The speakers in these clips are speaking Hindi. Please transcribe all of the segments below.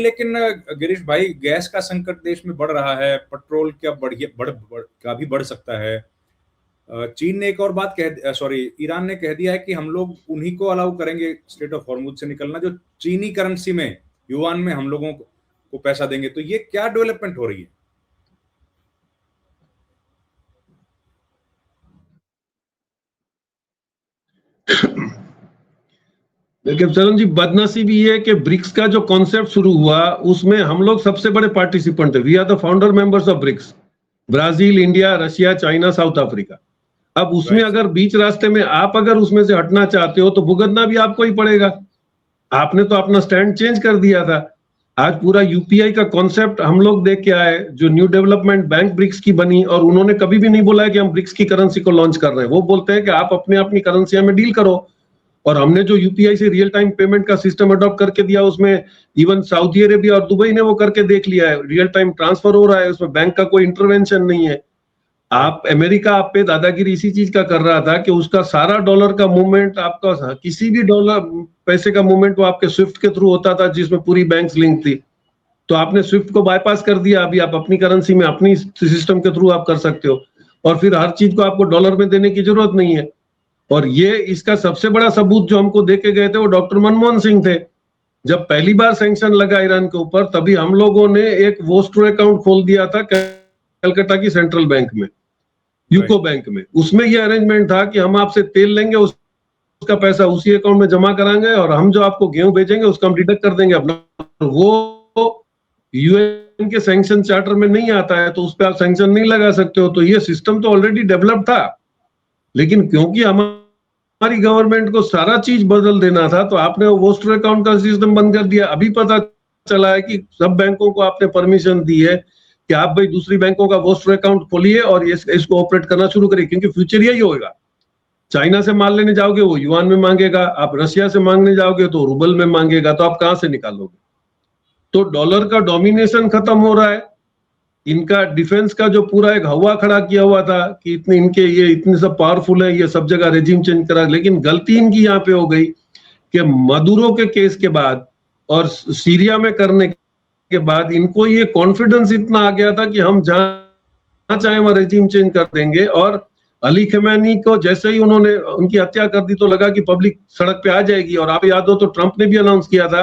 लेकिन गिरीश भाई, गैस का संकट देश में बढ़ रहा है, पेट्रोल क्या का भी बढ़ सकता है। चीन ने एक और बात सॉरी, ईरान ने कह दिया है कि हम लोग उन्हीं को अलाउ करेंगे स्ट्रेट ऑफ हॉर्मुज से निकलना जो चीनी करेंसी में, युआन में हम लोगों को पैसा देंगे। तो ये क्या डेवलपमेंट हो रही है? देखिए चरण जी, बदनसीबी ये है कि ब्रिक्स का जो कॉन्सेप्ट शुरू हुआ उसमें हम लोग सबसे बड़े पार्टिसिपेंट थे। We are the founder members of BRICS, Brazil, India, Russia, China, South Africa. अब उसमें अगर बीच रास्ते में आप अगर उसमें से हटना चाहते हो तो भुगतना भी आपको ही पड़ेगा। आपने तो अपना स्टैंड चेंज कर दिया था। आज पूरा यूपीआई का कॉन्सेप्ट हम लोग देख के आए, जो न्यू डेवलपमेंट बैंक ब्रिक्स की बनी, और उन्होंने कभी भी नहीं बोला है कि हम ब्रिक्स की करेंसी को लॉन्च कर रहे हैं। वो बोलते हैं कि आप अपने अपनी करेंसी में डील करो। और हमने जो यूपीआई से रियल टाइम पेमेंट का सिस्टम अडॉप्ट करके दिया, उसमें इवन सऊदी अरेबिया और दुबई ने वो करके देख लिया है। रियल टाइम ट्रांसफर हो रहा है, उसमें बैंक का कोई इंटरवेंशन नहीं है। आप अमेरिका आप पे दादागिरी इसी चीज का कर रहा था कि उसका सारा डॉलर का मूवमेंट, आपका किसी भी डॉलर पैसे का मूवमेंट वो आपके स्विफ्ट के थ्रू होता था, जिसमें पूरी बैंक्स लिंक थी। तो आपने स्विफ्ट को बाईपास कर दिया। अभी आप अपनी करेंसी में अपनी सिस्टम के थ्रू आप कर सकते हो, और फिर हर चीज को आपको डॉलर में देने की जरूरत नहीं है। और ये इसका सबसे बड़ा सबूत जो हमको देके गए थे वो डॉक्टर मनमोहन सिंह थे। जब पहली बार सैंक्शन लगा ईरान के ऊपर, तभी हम लोगों ने एक वोस्ट्रो अकाउंट खोल दिया था कलकत्ता की सेंट्रल बैंक में, यूको बैंक में। उसमें ये अरेंजमेंट था कि हम आपसे तेल लेंगे, उसका पैसा उसी अकाउंट में जमा कराएंगे, और हम जो आपको गेहूं भेजेंगे उसका हम डिडक्ट कर देंगे अपना। वो यूएन के सैंक्शन चार्टर में नहीं आता है, तो उस पर आप सैंक्शन नहीं लगा सकते हो। तो ये सिस्टम तो ऑलरेडी डेवलप था, लेकिन क्योंकि हमारी गवर्नमेंट को सारा चीज बदल देना था, तो आपने वो वोस्टर अकाउंट का सिस्टम बंद कर दिया। अभी पता चला है कि सब बैंकों को आपने परमिशन दी है कि आप भाई दूसरी बैंकों का वोस्टर अकाउंट खोलिए और इसको ऑपरेट करना शुरू करिए, क्योंकि फ्यूचर यही होगा। चाइना से माल लेने जाओगे वो युआन में मांगेगा, आप रशिया से मांगने जाओगे तो रूबल में मांगेगा, तो आप कहां से निकालोगे? तो डॉलर का डोमिनेशन खत्म हो रहा है। इनका डिफेंस का जो पूरा एक हवा खड़ा किया हुआ था कि ये इतने सब पावरफुल है, ये सब जगह रेजिम चेंज करा, लेकिन गलती इनकी यहाँ पे हो गई कि मदुरो के केस के बाद और सीरिया में करने के बाद इनको ये कॉन्फिडेंस इतना आ गया था कि हम जहां चाहे वहां रेजिम चेंज कर देंगे। और अली खमैनी को जैसे ही उन्होंने उनकी हत्या कर दी तो लगा कि पब्लिक सड़क पे आ जाएगी। और आप याद हो तो ट्रंप ने भी अनाउंस किया था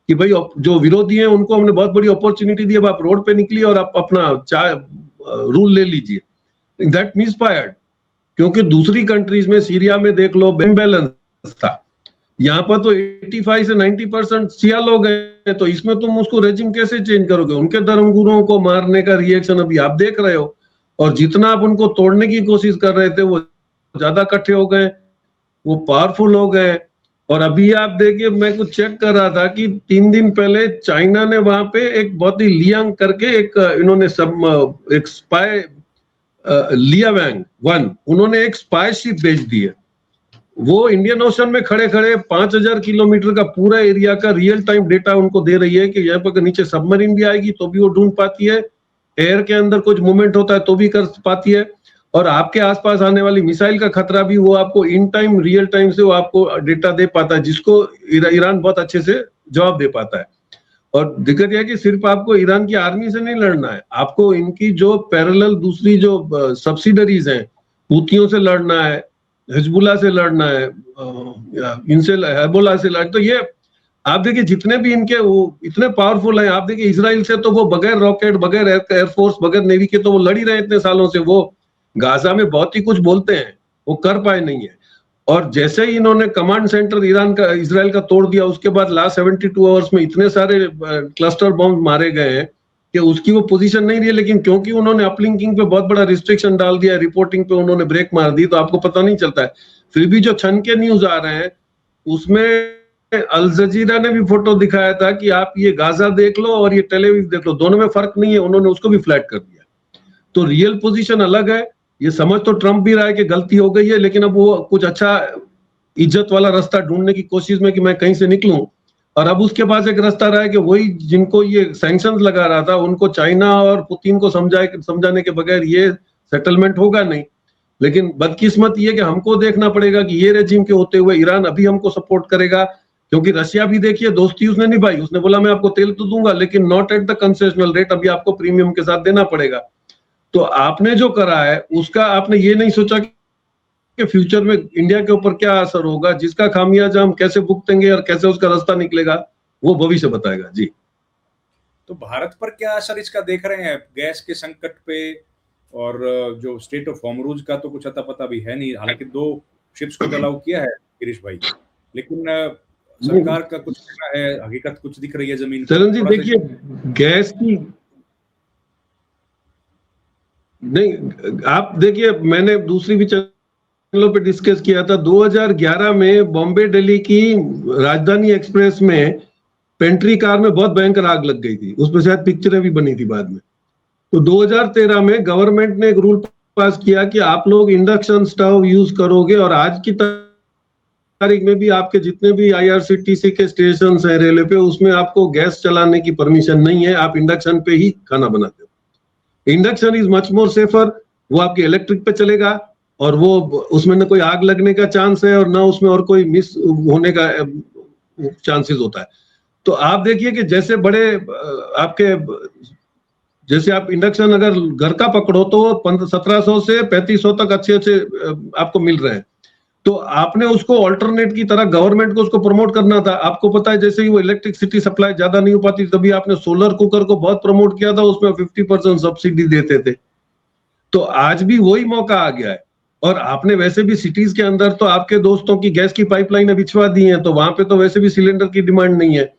कि भाई जो विरोधी हैं उनको हमने बहुत बड़ी अपॉर्चुनिटी दी, अब आप रोड पे निकलिए और आप अपना रूल ले लीजिए। दैट मिसफायर्ड, क्योंकि दूसरी कंट्रीज में, सीरिया में देख लो, इम्बैलेंस था। यहाँ पर तो 85 से 90% शिया लोग हैं, तो इसमें तुम उसको रेजिम कैसे चेंज करोगे? उनके धर्मगुरुओं को मारने का रिएक्शन अभी आप देख रहे हो, और जितना आप उनको तोड़ने की कोशिश कर रहे थे वो ज्यादा इकट्ठे हो गए, वो पावरफुल हो गए। और अभी आप देखिए, मैं कुछ चेक कर रहा था कि 3 दिन पहले चाइना ने वहां पे एक बहुत ही लियांग करके इन्होंने एक स्पाई, लिया वैंग 1, उन्होंने एक स्पाई शिप भेज दी है। वो इंडियन ओशन में खड़े खड़े 5000 किलोमीटर का पूरा एरिया का रियल टाइम डेटा उनको दे रही है कि यहाँ पर नीचे सबमरीन भी आएगी तो भी वो ढूंढ पाती है, एयर के अंदर कुछ मूवमेंट होता है तो भी कर पाती है, और आपके आसपास आने वाली मिसाइल का खतरा भी वो आपको इन टाइम, रियल टाइम से वो आपको डेटा दे पाता है, जिसको ईरान बहुत अच्छे से जवाब दे पाता है। और दिक्कत यह है कि सिर्फ आपको ईरान की आर्मी से नहीं लड़ना है, आपको इनकी जो पैरेलल दूसरी जो सब्सिडरीज हैं, हूथियों से लड़ना है, हिजबुल्लाह से लड़ना है, इनसे हेजबुल्लाह से लड़, तो ये आप देखिए जितने भी इनके वो इतने पावरफुल हैं। आप देखिए इसराइल से तो वो बगैर रॉकेट, बगैर एयरफोर्स, बगैर नेवी के तो वो लड़ ही रहे इतने सालों से। वो गाजा में बहुत ही कुछ बोलते हैं, वो कर पाए नहीं है। और जैसे ही इन्होंने कमांड सेंटर इसराइल का तोड़ दिया, उसके बाद लास्ट 72 आवर्स में इतने सारे क्लस्टर बॉम्ब मारे गए हैं कि उसकी वो पोजीशन नहीं रही है। लेकिन क्योंकि उन्होंने अपलिंकिंग पे बहुत बड़ा रिस्ट्रिक्शन डाल दिया, रिपोर्टिंग पे उन्होंने ब्रेक मार दी, तो आपको पता नहीं चलता है। फिर भी जो छन के न्यूज आ रहे हैं उसमें अल जजीरा ने भी फोटो दिखाया था कि आप ये गाजा देख लो और ये टेल अवीव देख लो, दोनों में फर्क नहीं है, उन्होंने उसको भी फ्लैट कर दिया। तो रियल पोजीशन अलग है। ये समझ तो ट्रंप भी रहा है कि गलती हो गई है, लेकिन अब वो कुछ अच्छा इज्जत वाला रास्ता ढूंढने की कोशिश में कि मैं कहीं से निकलूं। और अब उसके पास एक रास्ता रहा है कि वही जिनको ये सैंक्शंस लगा रहा था उनको चाइना और पुतिन को समझाने के बगैर ये सेटलमेंट होगा नहीं। लेकिन बदकिस्मत ये कि हमको देखना पड़ेगा कि ये रेजिम के होते हुए ईरान अभी हमको सपोर्ट करेगा क्योंकि रशिया भी देखिए दोस्ती उसने निभाई, उसने बोला मैं आपको तेल तो दूंगा लेकिन not at the concessional rate, अभी आपको प्रीमियम के साथ देना पड़ेगा। तो आपने जो करा है उसका आपने ये नहीं सोचा कि फ्यूचर में इंडिया के ऊपर क्या असर होगा, जिसका खामियाजा हम कैसे भुगतेंगे और कैसे उसका रास्ता निकलेगा वो भविष्य बताएगा। जी, तो भारत पर क्या असर इसका देख रहे हैं गैस के संकट पे? और जो स्टेट ऑफ हॉर्मुज का तो कुछ अता पता भी है नहीं, हालांकि 2 शिप्स को तो अलाउ किया है गिरीश भाई, लेकिन सरकार का कुछ कहना है, हकीकत कुछ दिख रही है जमीन पर? चरण जी थोड़ा सा देखिए, गैस की नहीं, आप देखिए मैंने दूसरी भी चैनलों पे डिस्कस किया था, 2011 में बॉम्बे दिल्ली की राजधानी एक्सप्रेस में पेंट्री कार में बहुत भयंकर आग लग गई थी, उसमें शायद पिक्चरें भी बनी थी बाद में। तो 2013 में गवर्नमेंट ने एक रूल पास किया कि आप लोग इंडक्शन स्टोव यूज करोगे और आज की तारीख में भी आपके जितने भी आईआरसीटीसी के स्टेशन है रेलवे पे, उसमें आपको गैस चलाने की परमिशन नहीं है, आप इंडक्शन पे ही खाना बनाते हो। Induction is much more safer, वो आपके इलेक्ट्रिक पे चलेगा और वो उसमें न कोई आग लगने का चांस है और ना उसमें और कोई मिस होने का चांसेस होता है। तो आप देखिए कि जैसे बड़े आपके जैसे आप इंडक्शन अगर घर का पकड़ो तो 1700 से 3500 तक अच्छे अच्छे आपको मिल रहे हैं। तो आपने उसको ऑल्टरनेट की तरह गवर्नमेंट को उसको प्रमोट करना था। आपको पता है जैसे ही वो इलेक्ट्रिसिटी सप्लाई ज्यादा नहीं हो पाती तभी आपने सोलर कुकर को बहुत प्रमोट किया था, उसमें 50% सब्सिडी देते थे। तो आज भी वही मौका आ गया है। और आपने वैसे भी सिटीज के अंदर तो आपके दोस्तों की गैस की पाइपलाइन बिछवा दी है, तो वहां पे तो वैसे भी सिलेंडर की डिमांड नहीं है।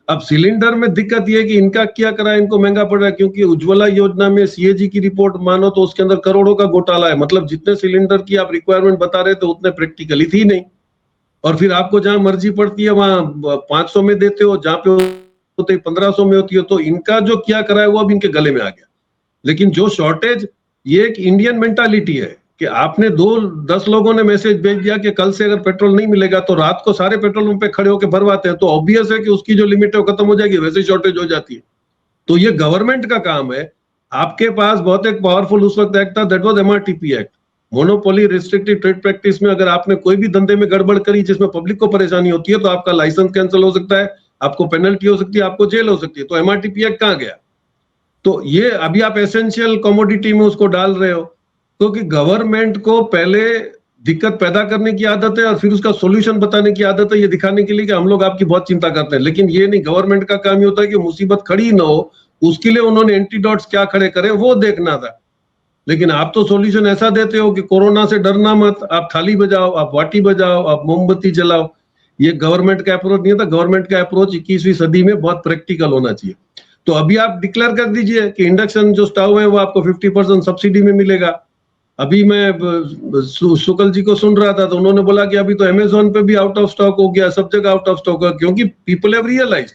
अब सिलेंडर में दिक्कत यह है कि इनका क्या करा है, इनको महंगा पड़ रहा है, क्योंकि उज्ज्वला योजना में सीएजी की रिपोर्ट मानो तो उसके अंदर करोड़ों का घोटाला है। मतलब जितने सिलेंडर की आप रिक्वायरमेंट बता रहे थे उतने प्रैक्टिकली थी नहीं, और फिर आपको जहां मर्जी पड़ती है वहां 500 में देते हो, जहां पे होते 1500 में होती है। तो इनका जो क्या करा है वो अब इनके गले में आ गया। लेकिन जो शॉर्टेज, ये एक इंडियन मेंटालिटी है कि आपने 10 लोगों ने मैसेज भेज दिया कि कल से अगर पेट्रोल नहीं मिलेगा तो रात को सारे पेट्रोल पंप पे खड़े होकर भरवाते हैं, तो ऑब्वियस है कि उसकी जो लिमिट है वो खत्म हो जाएगी, वैसे शॉर्टेज हो जाती है। तो ये गवर्नमेंट का काम है। आपके पास बहुत एक पावरफुल उस वक्त एक्ट था, that was MRTP act, monopoly restricted trade practice में अगर आपने कोई भी धंधे में गड़बड़ करी जिसमें पब्लिक को परेशानी होती है तो आपका लाइसेंस कैंसिल हो सकता है, आपको पेनल्टी हो सकती है, आपको जेल हो सकती है। तो एमआरटीपी एक्ट कहां गया? तो ये अभी आप एसेंशियल कमोडिटी में उसको डाल रहे हो, क्योंकि गवर्नमेंट को पहले दिक्कत पैदा करने की आदत है और फिर उसका सॉल्यूशन बताने की आदत है, ये दिखाने के लिए कि हम लोग आपकी बहुत चिंता करते हैं। लेकिन ये नहीं, गवर्नमेंट का काम ये होता है कि मुसीबत खड़ी ना हो, उसके लिए उन्होंने एंटीडोट्स क्या खड़े करे वो देखना था। लेकिन आप तो सॉल्यूशन ऐसा देते हो कि कोरोना से डरना मत, आप थाली बजाओ, आप वाटी बजाओ, आप मोमबत्ती जलाओ। ये गवर्नमेंट का अप्रोच नहीं था। गवर्नमेंट का अप्रोच 21वीं सदी में बहुत प्रैक्टिकल होना चाहिए। तो अभी आप डिक्लेयर कर दीजिए कि इंडक्शन जो स्टोव है वो आपको 50% सब्सिडी में मिलेगा। अभी मैं शुक्ल जी को सुन रहा था तो उन्होंने बोला कि अभी तो अमेज़न पे भी आउट ऑफ स्टॉक हो गया, सब जगह आउट ऑफ स्टॉक है, क्योंकि पीपल हैव रियलाइज्ड।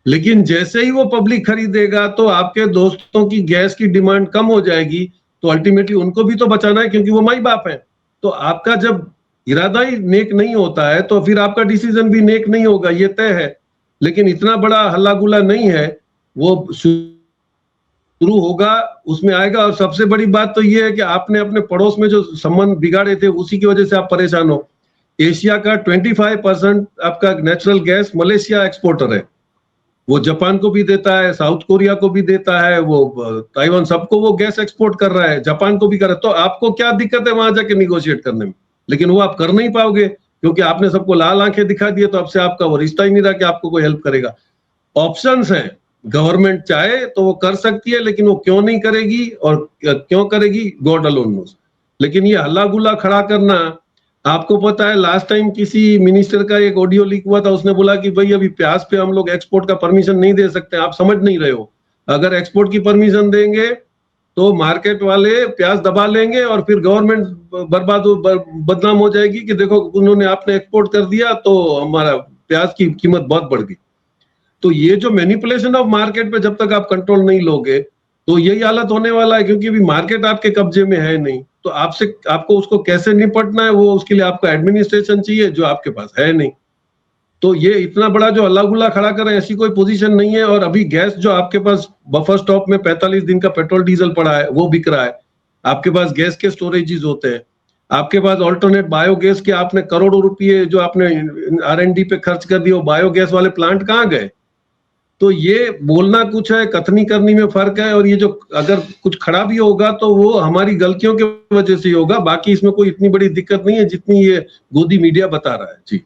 लेकिन जैसे ही वो पब्लिक खरीदेगा तो आपके दोस्तों की गैस की डिमांड कम हो जाएगी, तो अल्टीमेटली उनको भी तो बचाना है क्योंकि वो माई बाप है। तो आपका जब इरादा ही नेक नहीं होता है तो फिर आपका डिसीजन भी नेक नहीं होगा, ये तय है। लेकिन इतना बड़ा हल्ला गुल्ला नहीं है, वो शुरू होगा, उसमें आएगा। और सबसे बड़ी बात तो ये है कि आपने अपने पड़ोस में जो संबंध बिगाड़े थे उसी की वजह से आप परेशान हो। एशिया का 25% आपका नेचुरल गैस मलेशिया एक्सपोर्टर है। वो जापान को भी देता है, साउथ कोरिया को भी देता है, वो ताइवान, सबको वो गैस एक्सपोर्ट कर रहा है, जापान को भी कर रहा है। तो आपको क्या दिक्कत है वहां जाके निगोशिएट करने में? लेकिन वो आप कर नहीं पाओगे क्योंकि आपने सबको लाल आंखें दिखा दिए, तो अब से आपका वो रिश्ता ही नहीं रहा कि आपको कोई हेल्प करेगा। ऑप्शंस हैं, गवर्नमेंट चाहे तो वो कर सकती है, लेकिन वो क्यों नहीं करेगी और क्यों करेगी, गॉड अलोन नोस। लेकिन ये हल्ला गुल्ला खड़ा करना, आपको पता है लास्ट टाइम किसी मिनिस्टर का एक ऑडियो लीक हुआ था, उसने बोला कि भाई अभी प्याज पे हम लोग एक्सपोर्ट का परमिशन नहीं दे सकते। आप समझ नहीं रहे हो, अगर एक्सपोर्ट की परमिशन देंगे तो मार्केट वाले प्याज दबा लेंगे और फिर गवर्नमेंट बदनाम हो जाएगी कि देखो उन्होंने आपने एक्सपोर्ट कर दिया तो हमारा प्याज की कीमत बहुत बढ़ गई। तो ये जो मैनिपुलेशन ऑफ मार्केट पे जब तक आप कंट्रोल नहीं लोगे तो यही हालत होने वाला है, क्योंकि अभी मार्केट आपके कब्जे में है नहीं। तो आपको उसको कैसे निपटना है, वो उसके लिए आपको एडमिनिस्ट्रेशन चाहिए जो आपके पास है नहीं। तो ये इतना बड़ा जो हल्ला गुल्ला खड़ा करें, ऐसी कोई पोजीशन नहीं है। और अभी गैस जो आपके पास बफर स्टॉक में 45 दिन का पेट्रोल डीजल पड़ा है वो बिक रहा है, आपके पास गैस के स्टोरेजेस होते हैं। आपके पास ऑल्टरनेट बायोगैस के आपने करोड़ों रुपए जो आपने R&D पे खर्च कर दिए, वो बायोगैस वाले प्लांट कहाँ गए? तो ये बोलना कुछ है, कथनी करनी में फर्क है। और ये जो अगर कुछ खराबी होगा तो वो हमारी गलतियों की वजह से ही होगा, बाकी इसमें कोई इतनी बड़ी दिक्कत नहीं है जितनी ये गोदी मीडिया बता रहा है। जी।